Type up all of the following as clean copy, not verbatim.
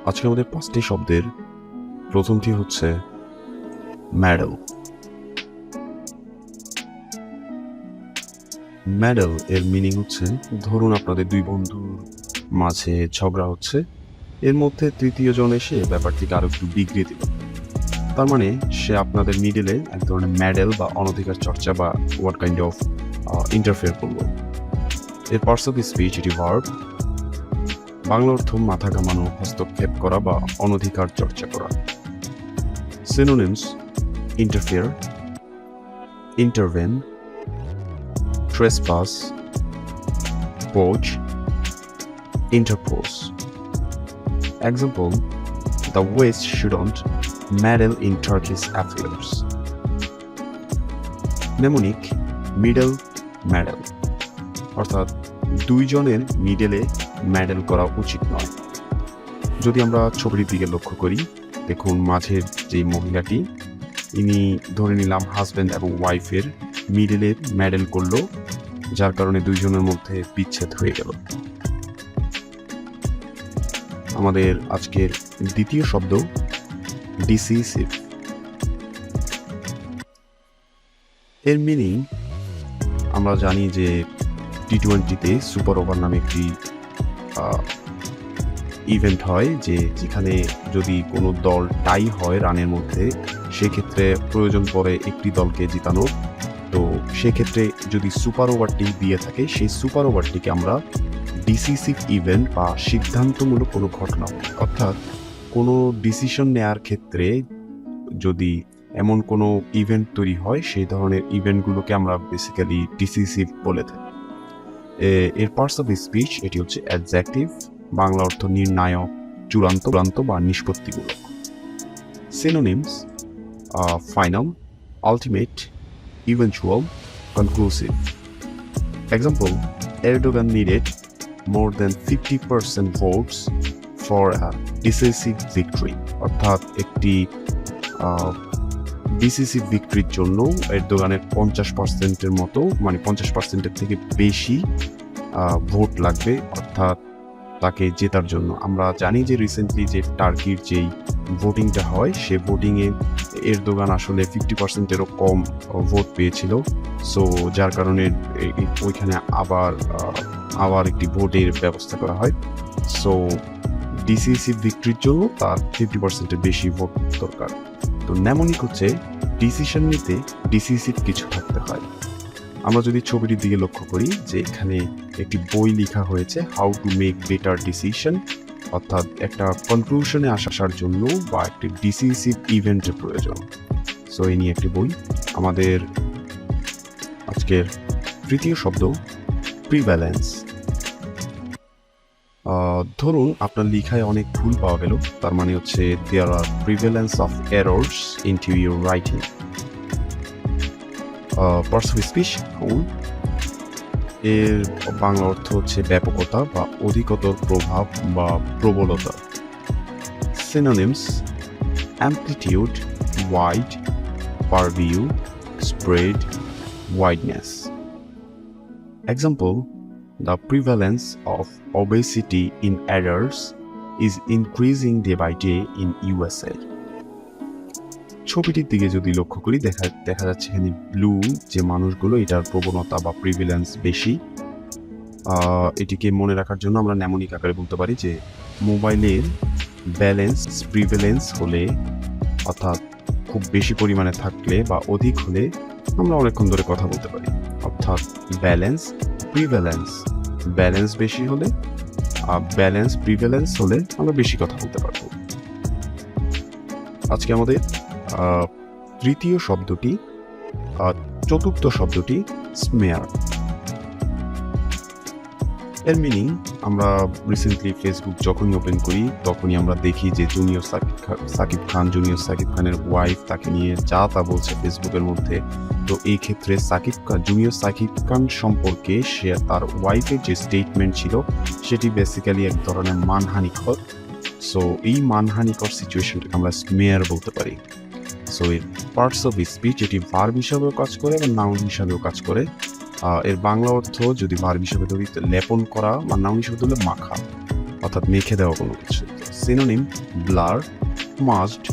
আজকে আমাদের 5টি শব্দের প্রথমটি হচ্ছে মেডেল। মেডেল এর মিনিং হচ্ছে, ধরুন আপনাদের দুই বন্ধুর মাঝে ঝগড়া হচ্ছে, এর মধ্যে তৃতীয় জন এসে ব্যাপারটিকে আরো একটু বিগড়ে দিল। তার মানে সে আপনাদের মিডলে এক ধরনের মেডেল বা অনধিকার চর্চা বা হোয়াট কাইন্ড অফ ইন্টারফেয়ার করলো। এর পার্টস অফ স্পিচ, এটি ভার্ব। বাংলা অর্থ মাথা ঘামানো, হস্তক্ষেপ করা বা অনধিকার চর্চা করা। Synonyms: interfere, intervene, trespass, poach, interpose. Example: the west shouldn't meddle in Turkish affairs. Mnemonic: middle, medal. অর্থাৎ দুইজনের মিডলে মেডেল করা উচিত নয়। যদি আমরা ছবির দিকে লক্ষ্য করি, দেখুন মাঝের যে মহিলাটি, ইনি ধরে নিলাম হাজব্যান্ড এবং ওয়াইফের মিডলে মেডেল করলো, যার কারণে দুইজনের মধ্যে বিচ্ছেদ হয়ে গেল। আমাদের আজকের দ্বিতীয় শব্দ ডিসিসিভ। এর মিনিং আমরা জানি যে টি-20-তে সুপার ওভার নামে একটি ইভেন্ট হয়, যেখানে যদি কোনো দল টাই হয় রানের মধ্যে, সেক্ষেত্রে প্রয়োজন পড়ে একটি দলকে জিতানো। তো সেক্ষেত্রে যদি সুপার ওভারটি দিয়ে থাকে, সেই সুপার ওভারটিকে আমরা ডিসিসিভ ইভেন্ট বা সিদ্ধান্তমূলক কোনো ঘটনা, অর্থাৎ কোনো ডিসিশন নেওয়ার ক্ষেত্রে যদি এমন কোনো ইভেন্ট তৈরি হয়, সেই ধরনের ইভেন্টগুলোকে আমরা বেসিক্যালি ডিসিসিভ বলে থাকি। এর পার্টস অফ স্পিচ, এটি হচ্ছে অ্যাডজেক্টিভ। বাংলা অর্থ নির্ণায়ক, চূড়ান্ত বা নিষ্পত্তিমূলক। Synonyms: final, ultimate, eventual, conclusive. Example: Erdogan needed more than 50% votes for a decisive victory. অর্থাৎ একটি ডিসিসিভ ভিক্টরির জন্য এরদোগানের 50%-এর মতো, মানে 50%-এর থেকে বেশি ভোট লাগবে, অর্থাৎ তাকে জেতার জন্য। আমরা জানি যে রিসেন্টলি যে টার্কির যেই ভোটিংটা হয়, সে ভোটিংয়ে এরদোগান আসলে 50%-এরও কম ভোট পেয়েছিল। সো যার কারণে ওইখানে আবার একটি ভোটের ব্যবস্থা করা হয়। সো ডিসিসিভ ভিক্টরির জন্য তার 50%-এর বেশি ভোট দরকার। তো ন্যামনিক হচ্ছে ডিসিশন নিতে ডিসিসিভ কিছু থাকতে হয়। আমরা যদি ছবিটির দিকে লক্ষ্য করি, যে এখানে একটি বই লেখা হয়েছে, how to make better decision, অর্থাৎ একটা কনক্লুশনে আসার জন্য বা একটি ডিসিসিভ ইভেন্টের প্রয়োজন। সো এই নিয়ে একটি বই। আমাদের আজকের তৃতীয় শব্দ প্রিভ্যালেন্স। ধরুন আপনার লেখায় অনেক ভুল পাওয়া গেল, তার মানে হচ্ছে there are prevalence of errors into your writing. Parts of speech, এর বাংলা অর্থ হচ্ছে ব্যাপকতা বা অধিকতর প্রভাব বা প্রবলতা। Synonyms: amplitude, wide, purview, spread, wideness. Example: the prevalence of obesity in adults is increasing day by day in USA. ছবিটির দিকে যদি লক্ষ্য করি, দেখা যাচ্ছে এখানে ব্লু যে মানুষগুলো, এটার প্রবণতা বা প্রিভ্যালেন্স বেশি। এটিকে মনে রাখার জন্য আমরা ন্যামনিক আকারে বলতে পারি যে মোবাইলের ব্যালেন্স প্রিভ্যালেন্স হলে, অর্থাৎ খুব বেশি পরিমাণে থাকলে বা অধিক হলে আমরা অনেকক্ষণ ধরে কথা বলতে পারি। অর্থাৎ ব্যালেন্স প্রিভ্যালেন্স, ব্যালেন্স বেশি হলে, ব্যালেন্স প্রিভ্যালেন্স হলে আমরা বেশি কথা বলতে পারবো। আজকে আমাদের চতুর্থ শব্দটি স্মেয়ার। এর মিনিং, আমরা রিসেন্টলি ফেসবুক যখনই ওপেন করি, তখনই আমরা দেখি যে জুনিয়র সাকিব খানের ওয়াইফ তাকে নিয়ে যা তা বলছে ফেসবুকের মধ্যে। তো এই ক্ষেত্রে জুনিয়র সাকিব খান সম্পর্কে সে তার ওয়াইফের যে স্টেটমেন্ট ছিল, সেটি বেসিক্যালি এক ধরনের মানহানিকর। সো এই মানহানিকর সিচুয়েশনটাকে আমরা স্মেয়ার বলতে পারি। সো এর পার্টস অফ স্পিচ, এটি ভার্ব হিসাবেও কাজ করে এবং নাউন হিসাবেও কাজ করে। এর বাংলা অর্থ যদি ভার্ব হিসাবে ধরি, লেপন করা, বা নাউন হিসাবে ধরলে মাখা। অর্থাৎ মেখে দেওয়া কোনো কিছু। Synonym blur, smudged,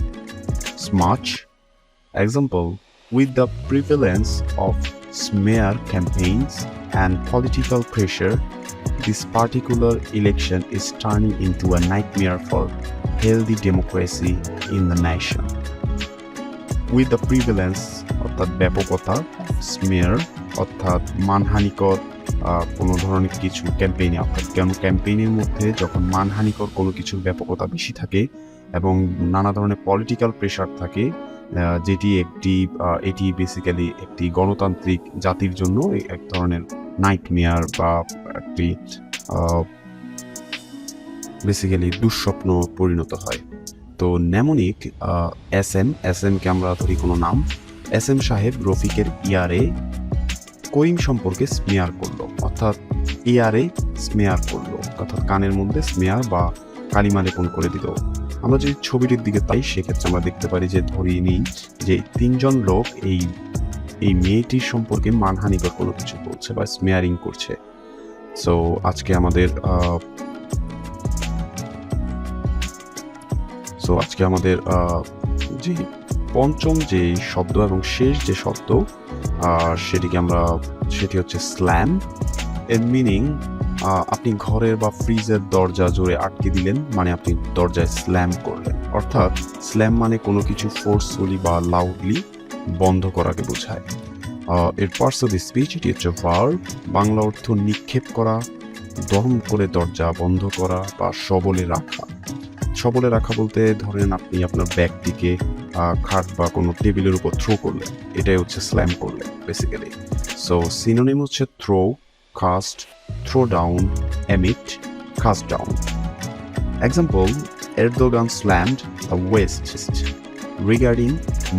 smutch. Example, with the prevalence of smear campaigns and political pressure, this particular election is turning into a nightmare for healthy democracy in the nation. With the prevalence অর্থাৎ ব্যাপকতা, smear অর্থাৎ মানহানিকর কোনো ধরনের কিছু ক্যাম্পেইনে, অর্থাৎ ক্যাম্পেইনের মধ্যে যখন মানহানিকর কোনো কিছুর ব্যাপকতা বেশি থাকে এবং নানা ধরনের পলিটিক্যাল প্রেশার থাকে, যেটি এটি বেসিক্যালি একটি গণতান্ত্রিক জাতির জন্য এক ধরনের নাইটমেয়ার বা একটি বেসিক্যালি দুঃস্বপ্ন পরিণত হয়। তো নেমোনিক এস এমকে আমরা ধরি কোনো নাম। এস এম সাহেব রফিকের ইয়ারে করিম সম্পর্কে স্মেয়ার করলো, অর্থাৎ ইয়ারে স্মেয়ার করলো, অর্থাৎ কানের মধ্যে স্মেয়ার বা কালিমা লেপন করে দিল। আমরা যদি ছবিটির দিকে তাই সেক্ষেত্রে আমরা দেখতে পারি যে ধরিয়ে নিই যে তিনজন লোক এই মেয়েটির সম্পর্কে মানহানিকর কোনো কিছু বলছে বা স্মেয়ারিং করছে। সো আজকে আমাদের যে পঞ্চম যে শব্দ এবং শেষ যে শব্দ সেটি হচ্ছে স্ল্যাম। এর মিনিং, আপনি ঘরের বা ফ্রিজের দরজা জোরে আটকে দিলেন, মানে আপনি দরজায় স্ল্যাম করলেন। অর্থাৎ স্ল্যাম মানে কোনো কিছু ফোর্সফুলি বা লাউডলি বন্ধ করাকে বোঝায়। এর পার্টস অফ দি স্পিচ, এটি হচ্ছে ভার্ব, বাংলা অর্থ নিক্ষেপ করা, দহন করে দরজা বন্ধ করা বা সবলে রাখা। সবলে রাখা বলতে ধরেন আপনি আপনার ব্যাগটিকে খাট বা কোনো টেবিলের উপর থ্রো করলেন, এটাই হচ্ছে স্ল্যাম করলেন বেসিক্যালি। সো সিনোনিম হচ্ছে throw, cast, throw down, emit, cast down. Example, Erdogan slammed the West regarding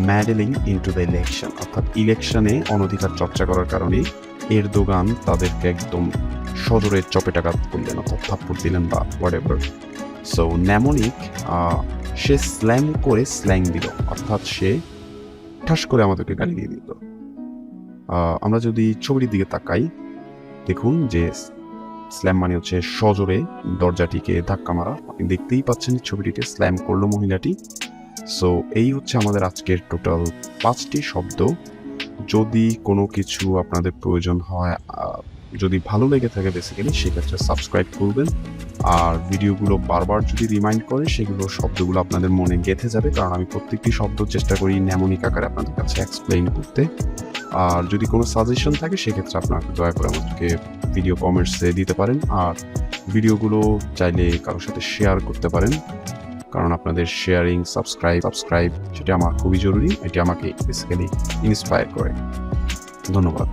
meddling into the election. অর্থাৎ ইলেকশনে অনধিকার চর্চা করার কারণে এরদোগান তাদেরকে একদম সজোরে চপেটাঘাত করলেন, অর্থাৎ থাপ্পড় দিলেন বা হোয়াটএভার। সো নেমোনিক, সে স্ল্যাম করে স্ল্যাং দিল, অর্থাৎ সে ঠাস করে আমাদেরকে গালি দিয়ে দিল। আমরা যদি ছবিটির দিকে তাকাই, দেখুন যে স্ল্যাম মানে হচ্ছে সজোরে দরজাটিকে ধাক্কা মারা। আপনি দেখতেই পাচ্ছেন ছবিটিতে স্ল্যাম করলো মহিলাটি। সো এই হচ্ছে আমাদের আজকের টোটাল 5টি শব্দ। যদি কোনো কিছু আপনাদের প্রয়োজন হয়, যদি ভালো লেগে থাকে বেসিক্যালি, সেক্ষেত্রে সাবস্ক্রাইব করবেন। আর ভিডিওগুলো বারবার যদি রিমাইন্ড করে, সেগুলো শব্দগুলো আপনাদের মনে গেঁথে যাবে, কারণ আমি প্রত্যেকটি শব্দ চেষ্টা করি নেমোনিক আকারে আপনাদের কাছে এক্সপ্লেইন করতে। আর যদি কোনো সাজেশন থাকে সেক্ষেত্রে আপনাকে দয়া করে আমাদেরকে ভিডিও কমেন্টসে দিতে পারেন। আর ভিডিওগুলো চাইলে কারোর সাথে শেয়ার করতে পারেন, কারণ আপনাদের শেয়ারিং, সাবস্ক্রাইব সেটা আমার খুবই জরুরি। এটি আমাকে বেসিক্যালি ইন্সপায়ার করে। ধন্যবাদ।